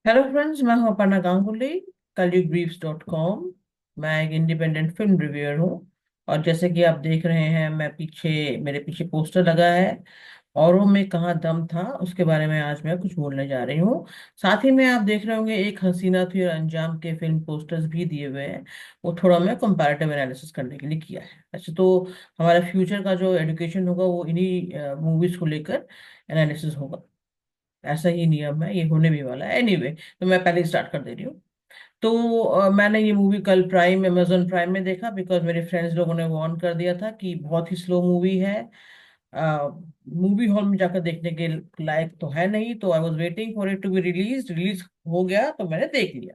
Hello friends, मैं हूं अपर्णा गांगुली। कलयुगब्रीफ्स.com। मैं एक इंडिपेंडेंट फिल्म रिव्यूअर हूं। और जैसे कि आप देख रहे हैं, मेरे पीछे पोस्टर लगा है। औरों में कहाँ दम था, उसके बारे में आज मैं कुछ बोलने जा रही हूँ। साथ ही में आप देख रहे होंगे, एक हसीना थी और अंजाम के फिल्म पोस्टर्स भी दिए हुए हैं। वो थोड़ा मैं कंपैरेटिव एनालिसिस करने के लिए किया है। वैसे तो हमारा फ्यूचर का जो एजुकेशन होगा वो इन्हीं मूवीज को लेकर एनालिसिस होगा। ऐसा ही नियम है, ये होने भी वाला है। एनीवे, तो मैं पहले स्टार्ट कर दे रही हूँ। तो मैंने ये मूवी कल अमेजोन प्राइम में देखा, बिकॉज मेरे फ्रेंड्स लोगों ने वार्न कर दिया था कि बहुत ही स्लो मूवी है। मूवी हॉल में जाकर देखने के लायक तो है नहीं, तो I was waiting for it to be release. Release हो गया तो मैंने देख लिया।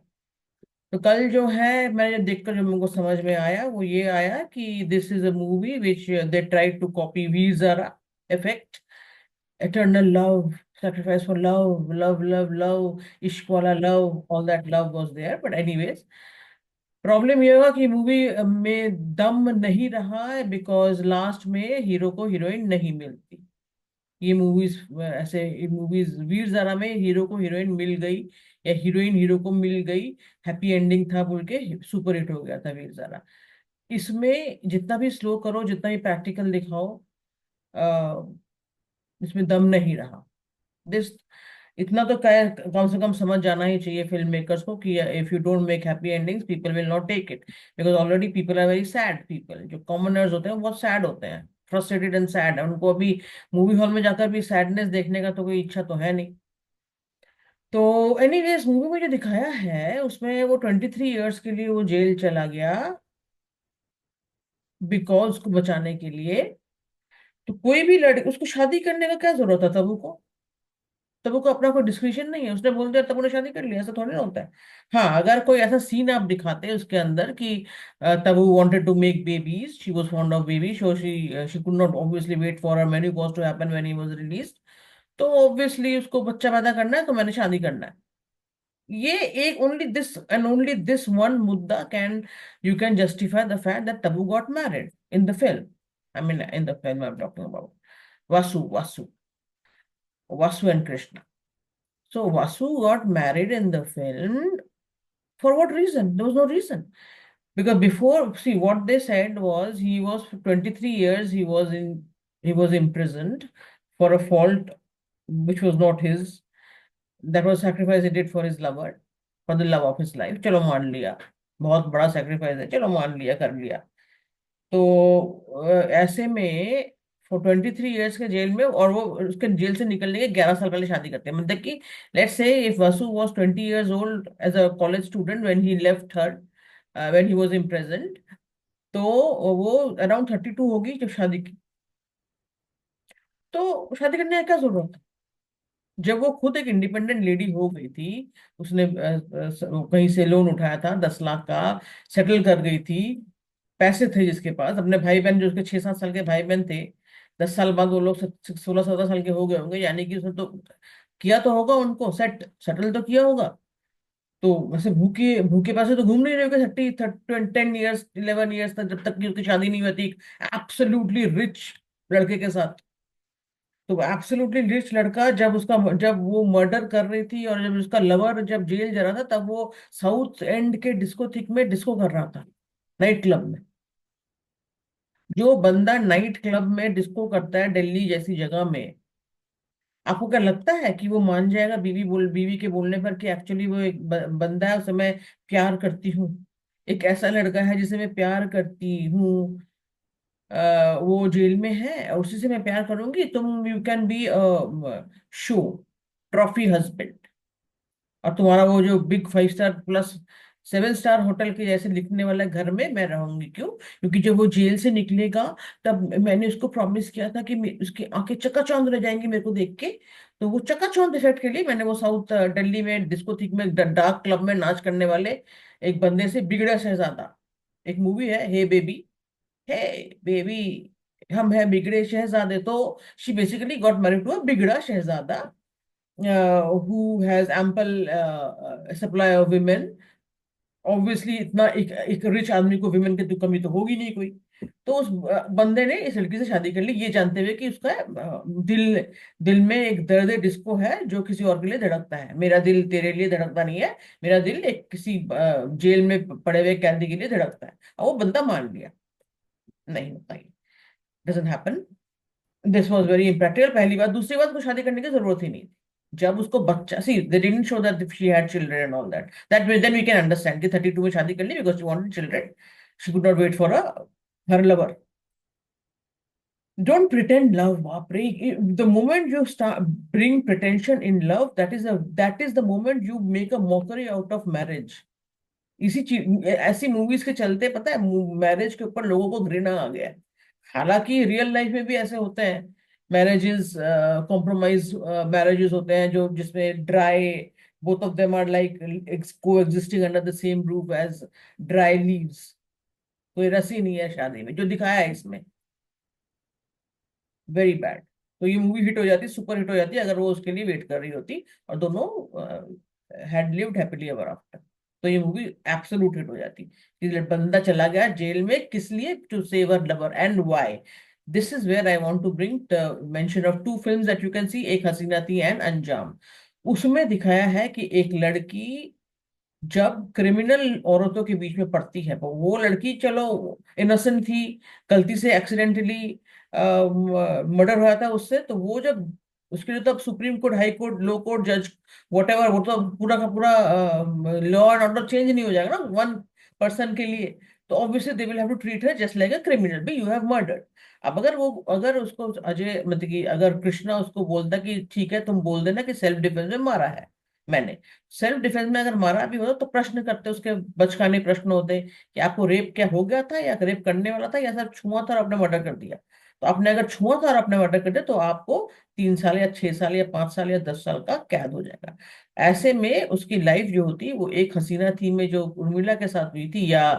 तो कल जो है, मैंने देखकर जो मुझको समझ में आया वो ये आया कि this is a movie which they try to copy Veer Zaara effect. eternal love, sacrifice for love, love, love, love, ishq wala love, all that love was there. But anyways, problem ये हुआ कि मूवी में दम नहीं रहा है, बिकॉज लास्ट में hero को हीरोइन नहीं मिलती। ये मूवीज ऐसे मूवीज, वीर ज़ारा में हीरो को हीरोइन मिल गई या हीरोइन हीरो को मिल गई, हैप्पी एंडिंग था बोल के सुपर हिट हो गया था वीर ज़ारा। इसमें जितना भी स्लो करो, जितना भी प्रैक्टिकल दिखाओ, इसमें दम नहीं रहा। दिस इतना तो कम से कम समझ जाना ही चाहिए फिल्म मेकर्स को कि if you don't make happy endings, people will not take it. Because already people are very sad. People जो कॉमनर्स होते हैं वो बहुत सैड होते हैं, फ्रस्ट्रेटेड एंड सैड। उनको अभी मूवी हॉल में जाकर भी सैडनेस देखने का तो कोई इच्छा तो है नहीं। तो एनीवेज, मूवी में जो दिखाया है उसमें वो 23 ईयर्स के लिए वो जेल चला गया, बिकॉज उसको बचाने के लिए। तो कोई भी लड़की, उसको शादी करने का क्या जरूरत था तब को? तब को अपना कोई डिस्क्रिप्शन नहीं है, उसने बोल दिया तब उन्हें शादी कर लिया, ऐसा थोड़ी ना होता है। हाँ, अगर कोई ऐसा सीन आप दिखाते हैं उसके अंदर कि तब वो wanted to make babies, she was fond of baby, so she could not obviously wait for her many cause to happen when he was released. तो ऑब्वियसली उसको बच्चा पैदा करना है, तो मैंने शादी करना है। ये एक only this and only this one मुद्दा can, you can justify the fact that Tabu got married in the film. I mean, in the film I am talking about Vasu and Krishna. So Vasu got married in the film. For what reason? There was no reason. Because before, see, what they said was he was for 23 years, he was imprisoned for a fault which was not his. That was sacrifice he did for his lover, for the love of his life. चलो मान लिया, बहुत बड़ा sacrifice है, चलो मान लिया, कर लिया। तो ऐसे में फॉर 23 ईयर्स के जेल में, और वो उसके जेल से निकलने के 11 साल पहले शादी करते हैं। मतलब कि let's say if Vasu was 20 years old as a college student when he left her, when he was imprisoned, तो वो अराउंड 32 होगी जब शादी की। तो शादी करने का क्या जरूरत है, जब वो खुद एक इंडिपेंडेंट लेडी हो गई थी। उसने कहीं से लोन उठाया था 10 लाख का, सेटल कर गई थी, पैसे थे जिसके पास। अपने भाई बहन, जो उसके 6-7 साल के भाई बहन थे, 10 साल बाद वो लोग 16-17 साल के हो गए होंगे, यानी कि उसने तो किया तो होगा, उनको सेटल तो किया होगा। तो वैसे भूखे भूखे पैसे तो घूम नहीं रहे होंगे 10 ईयर्स 11 ईयर्स तक, जब तक कि उसकी शादी नहीं हुई थी एब्सोल्युटली रिच लड़के के साथ। तो एब्सोल्युटली रिच लड़का, जब वो मर्डर कर रही थी और जब उसका लवर जब जेल जा रहा था, तब वो साउथ एंड के डिस्कोथिक में डिस्को कर रहा था, नाइट क्लब में। जो बंदा नाइट क्लब में डिस्को करता है दिल्ली जैसी जगह में, आपको क्या लगता है कि वो मान जाएगा बीवी के बोलने पर कि एक्चुअली वो एक बंदा है, उसे मैं प्यार करती हूँ, एक ऐसा लड़का है जिसे मैं प्यार करती हूँ, वो जेल में है और उसी से मैं प्यार करूंगी, तुम you can be show trophy husband, और तुम्हारा वो जो big 5 star plus 7 star hotel के जैसे लिखने वाला घर में मैं रहूंगी। क्यों? क्योंकि जब वो जेल से निकलेगा, तब मैंने उसको प्रॉमिस किया था कि उसकी आंखें चकाचौंध रह जाएंगी मेरे को देख के। तो वो चकाचौंध इफेक्ट के लिए मैंने वो साउथ दिल्ली में डिस्कोथिक में डार्क क्लब में नाच करने वाले एक बंदे से, बिगड़ा शहजादा, एक मूवी है, हे बेबी, हम है बिगड़े शहजादे। तो she basically got married to a बिगड़ा शहजादा who has ample supply of women। Obviously इतना एक एक रिच आदमी को विमेन की तो कमी तो होगी नहीं कोई। तो उस बंदे ने इस लड़की से शादी कर ली, ये जानते हुए कि उसका दिल दिल में एक दर्द डिस्को है जो किसी और के लिए धड़कता है। मेरा दिल तेरे लिए धड़कता नहीं है, मेरा दिल एक किसी जेल में पड़े हुए कैदी के लिए धड़कता है। और वो बंदा मान लिया। नहीं होता, ये doesn't happen. This was very impractical, पहली बात। दूसरी बात, को शादी करने की जरूरत ही नहीं थी। जब उसको बच्चा, see they didn't show that she had children and all that, then we can understand कि 32 में शादी कर ली because she wanted children. She could not wait for a her lover. Don't pretend love, बाप रे। The moment you start bring pretension in love, that is the moment you make a mockery out of marriage. इसी चीज, ऐसी movies के चलते पता है marriage के ऊपर लोगों को घृणा आ गया है। हालांकि रियल लाइफ में भी ऐसे होते हैं मैरिजेस, कॉम्प्रोमाइज मैरिजेस होते हैं जो जिसमें dry, both of them are like coexisting under the same roof as dry leaves. कोई रस ही नहीं है शादी में, जो दिखाया है इसमें। Very bad. तो ये मूवी हिट हो जाती, सुपर हिट हो जाती अगर वो उसके लिए वेट कर रही होती और दोनों had lived happily ever after. तो ये मूवी एब्सोल्यूट हिट हो जाती कि बंदा चला गया जेल में किस लिए, to save a lover and why. This is where I want to bring mention of two films that you can see, Ek Haseena थी एंड अंजाम। उसमें दिखाया है कि एक लड़की जब क्रिमिनल औरतों के बीच में पड़ती है, तो वो लड़की चलो इनोसेंट थी, गलती से एक्सीडेंटली मर्डर हुआ था उससे, तो वो जब उसके लिए तो अब सुप्रीम कोर्ट, हाई कोर्ट, लो कोर्ट, जज, वट एवर, वो तो पूरा का पूरा लॉ एंड ऑर्डर चेंज नहीं हो जाएगा ना वन पर्सन के लिए। तो obviously they will have to treat her just like a criminal, भी यू हैव मर्डर्ड। अब अगर उसको अजय, मतलब कि अगर कृष्णा उसको बोलता कि ठीक है तुम बोल देना कि सेल्फ डिफेंस में मारा है मैंने, सेल्फ डिफेंस में अगर मारा भी होता तो प्रश्न करते, उसके बचकाने प्रश्न होते कि आपको रेप क्या हो गया था, या रेप करने वाला था, या सर छुआ था और आपने मर्डर कर दिया। तो आपने अगर छुआ था और आपने मर्डर कर दिया तो आपको 3 साल या 6 साल या 5 साल या 10 साल का कैद हो जाएगा। ऐसे में उसकी लाइफ जो होती वो एक हसीना थी में जो उर्मिला के साथ हुई थी, या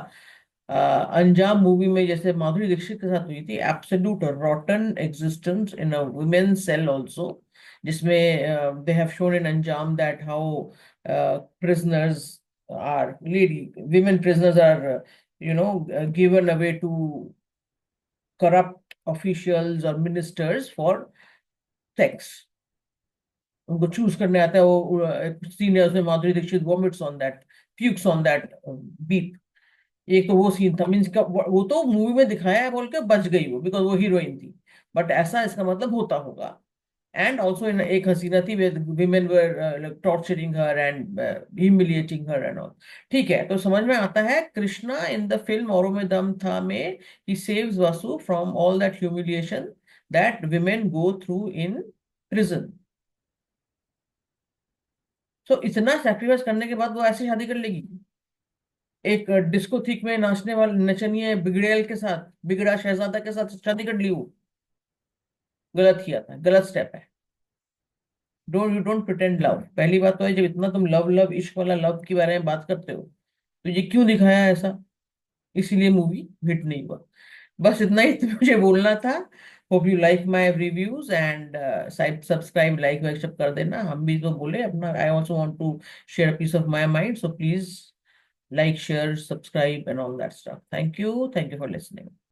अंजाम मूवी में जैसे माधुरी दीक्षित के साथ हुई थी, absolute rotten existence in a women's cell also, जिसमें they have shown in Anjaam that how prisoners are lady women prisoners are given away to corrupt officials or ministers for sex। उनको चूज करने आता है, वो सीन है उसमें Madhuri Dixit vomits on that, pukes on that beep. एक तो वो सीन था, मीन्स का वो तो मूवी में दिखाया है बोल के बच गई वो, बिकॉज वो हीरोइन थी। बट ऐसा इसका मतलब होता होगा। एंड ऑल्सो इन एक हसीना थी women were torturing her and humiliating her and all. ठीक है, तो समझ में आता है कृष्णा इन द फिल्म औरों में दम था में ही saves Vasu from all that humiliation that women go through in prison. So इतना सेक्रीफाइस करने के बाद वो ऐसे शादी कर लेगी एक डिस्को थीक में नाचने वाले नचनिए बिगड़ेल के साथ, बिगड़ा शहजादा के साथ शादी कर ली वो। गलत किया था, गलत स्टेप है। Don't pretend love. पहली बात तो है, जब इतना तुम लव लव इश्क वाला लव के बारे में बात करते हो तो ये क्यों दिखाया है ऐसा, इसीलिए मूवी हिट नहीं हुआ। बस इतना ही तो मुझे बोलना था। Hope you like my reviews and subscribe, like वाइक सब कर देना। हम भी तो बोले अपना, I also want to share piece of my mind, so please like, share, subscribe, and all that stuff. Thank you. Thank you for listening.